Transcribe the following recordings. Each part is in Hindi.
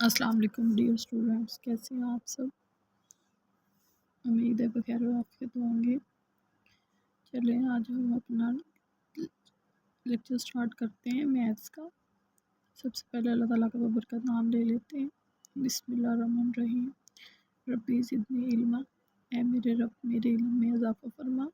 अस्सलाम वालेकुम डियर स्टूडेंट्स, कैसे हैं आप सब। उम्मीद है बखैर आफियत होंगे। चलें आज हम अपना लेक्चर स्टार्ट करते हैं मैथ्स का। सबसे पहले अल्लाह ताला का बरकत नाम ले लेते हैं। बिस्मिल्लाहिर्रहमानिर्रहीम। रब्बी ज़िदनी इल्मा, ऐ मेरे रब मेरे इल्म में इजाफ़ा फरमा।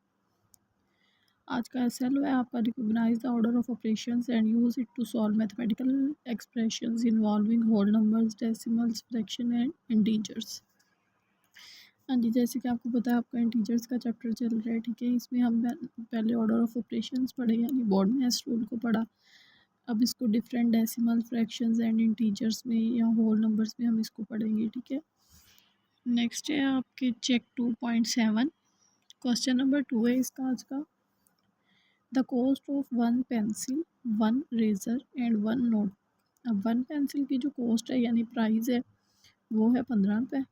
आज का एसएल है आपका, recognise the order of operations and use it to solve mathematical expressions involving whole numbers, decimals, fraction and integers. हाँ जी, जैसे कि आपको पता है आपका इंटीजर्स का चैप्टर चल रहा है, ठीक है। इसमें हम पहले ऑर्डर ऑफ ऑपरेशंस पढ़े, यानी बोर्ड मैथ्स रूल को पढ़ा। अब इसको different decimal, fractions and integers में या होल नंबर्स में हम इसको पढ़ेंगे, ठीक है। नेक्स्ट है आपके चेक 2.7। क्वेश्चन नंबर 2 है इसका आज का। The cost of 1 pencil, 1 razor and 1 note. अब 1 पेंसिल की जो कॉस्ट है यानी प्राइस है वो है 15 रुपये।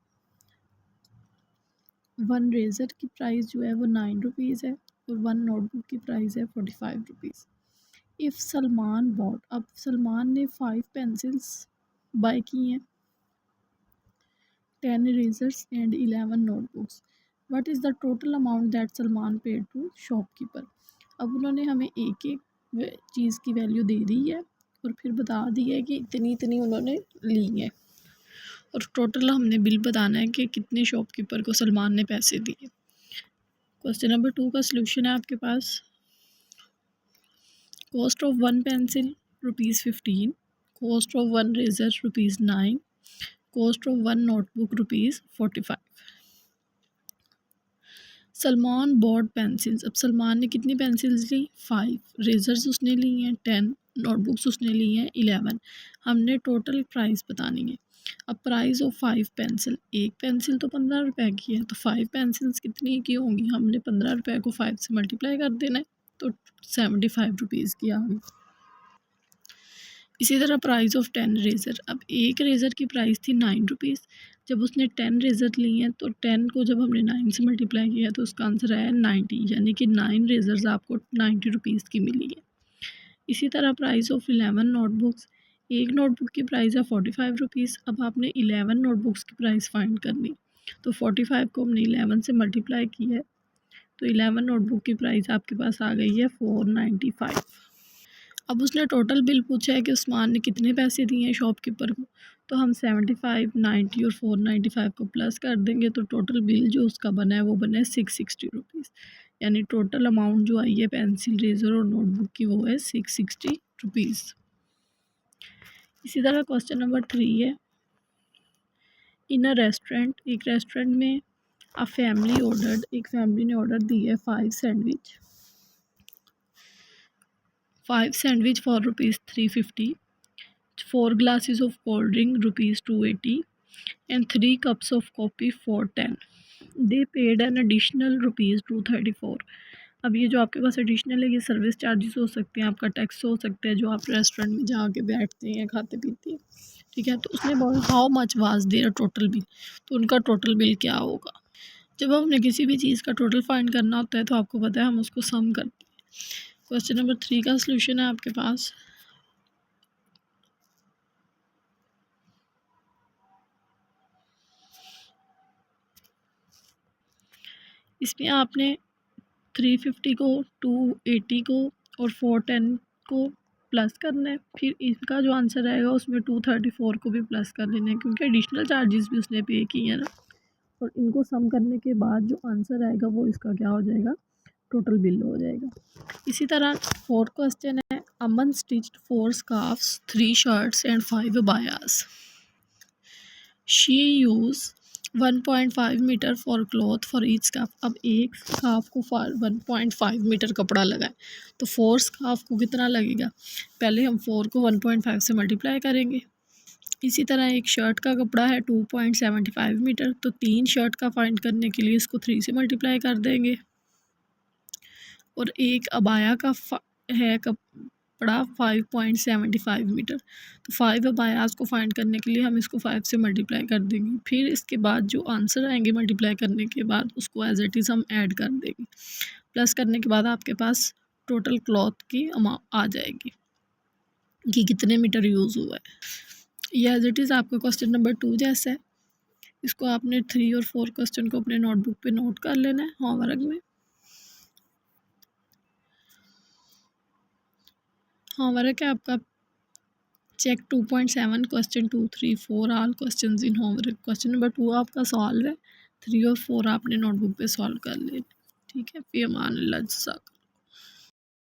1 रेज़र की प्राइस जो है वो 9 रुपीज़ है और 1 नोटबुक की प्राइस है 45 रुपीज़। इफ़ सलमान बॉट, अब सलमान ने 5 पेंसिल्स बाय की हैं, 10 razors and 11 notebooks. What is the total amount that Salman paid to shopkeeper. अब उन्होंने हमें एक एक चीज़ की वैल्यू दे दी है और फिर बता दी है कि इतनी इतनी उन्होंने ली है, और टोटल हमने बिल बताना है कि कितने शॉपकीपर को सलमान ने पैसे दिए। क्वेश्चन नंबर 2 का सलूशन है आपके पास। Cost of 1 pencil ₹15, cost of 1 razor ₹9, cost of 1 notebook ₹45। Salman bought pencils, अब सलमान ने कितनी पेंसिल्स ली, 5 रेजर्स उसने ली हैं, 10 नोटबुक्स उसने ली हैं, 11। हमने टोटल प्राइस बतानी है। अब प्राइस ऑफ 5 पेंसिल, एक पेंसिल तो 15 रुपए की है, तो 5 पेंसिल्स कितनी की होंगी, हमने 15 रुपए को 5 से मल्टीप्लाई कर देना है, तो 75 रुपीज़ की आ गई। इसी तरह प्राइस ऑफ 10 रेज़र, अब एक रेज़र की प्राइस थी 9 रुपीज़। जब उसने 10 रेज़र ली हैं तो 10 को जब हमने 9 से मल्टीप्लाई किया तो उसका आंसर आया 90, यानी कि 9 रेज़र्स आपको 90 रुपीज़ की मिली है। इसी तरह प्राइस ऑफ 11 नोटबुक्स, एक नोटबुक की प्राइस है 45 रुपीज़। अब आपने 11 नोटबुक्स की प्राइस फाइंड करनी, तो 45 को हमने 11 से मल्टीप्लाई किया है, तो 11 नोटबुक की प्राइस आपके पास आ गई है 495। अब उसने टोटल बिल पूछा है कि उस्मान ने कितने पैसे दिए हैं शॉपकीपर को, तो हम 75, 90 और 495 को प्लस कर देंगे, तो टोटल बिल जो उसका बना है वो बना है 660 रुपीज़। यानी टोटल अमाउंट जो आई है पेंसिल, रेज़र और नोटबुक की वो है 660 रुपीज़। इसी तरह क्वेश्चन नंबर 3 है। इन अ रेस्टोरेंट, एक रेस्टोरेंट में अ फैमिली ऑर्डर्ड, एक फैमिली ने ऑर्डर दी है 5 sandwich for ₹350, 4 glasses of cold drink ₹280 and 3 cups of coffee for 10. They paid an additional ₹234. अब ये जो आपके पास एडिशनल है ये सर्विस चार्जेस हो सकते हैं, आपका टैक्स हो सकता है जो आप रेस्टोरेंट में जाके बैठते हैं खाते पीते हैं, ठीक है। तो उसने बोला how much was their total bill, तो उनका टोटल बिल क्या होगा। जब हमने किसी भी चीज़ का टोटल फाइंड करना होता है तो आपको पता है हम उसको सम करते हैं। क्वेश्चन नंबर 3 का सोल्यूशन है आपके पास। इसमें आपने 350 को, 280 को और 410 को प्लस करना है, फिर इसका जो आंसर आएगा उसमें 234 को भी प्लस कर लेना है, क्योंकि एडिशनल चार्जेस भी उसने पे किए हैं ना। और इनको सम करने के बाद जो आंसर आएगा वो इसका क्या हो जाएगा, टोटल बिल हो जाएगा। इसी तरह 4th क्वेश्चन है। Aman stitched 4 scarves, 3 shirts and 5 abayas. She use 1.5 metre for cloth for each scarf. अब एक स्कार्फ को 1.5 मीटर कपड़ा लगा है, तो 4 स्कार्फ को कितना लगेगा, पहले हम 4 को 1.5 से मल्टीप्लाई करेंगे। इसी तरह एक शर्ट का कपड़ा है 2.75 मीटर, तो 3 शर्ट का फाइंड करने के लिए इसको 3 से मल्टीप्लाई कर देंगे। और एक अबाया का है कपड़ा 5.75 मीटर, तो 5 अबायास को फाइंड करने के लिए हम इसको 5 से मल्टीप्लाई कर देंगे। फिर इसके बाद जो आंसर आएंगे मल्टीप्लाई करने के बाद उसको एज इट इज़ हम ऐड कर देंगे। प्लस करने के बाद आपके पास टोटल क्लॉथ की अमाउंट आ जाएगी कि कितने मीटर यूज़ हुआ है। ये एज इट इज़ आपका क्वेश्चन नंबर 2 जैसा है। इसको आपने 3 और 4 क्वेश्चन को अपने नोटबुक पे नोट कर लेना है होमवर्क में। होमवर्क है आपका check 2.7 question 2, 3, 4 all question in homework. Question number 2 आपका सॉल्व है, 3 और 4 आपने नोटबुक पे सॉल्व कर लेना। ठीक है, फ़ी अमान अल्लाह।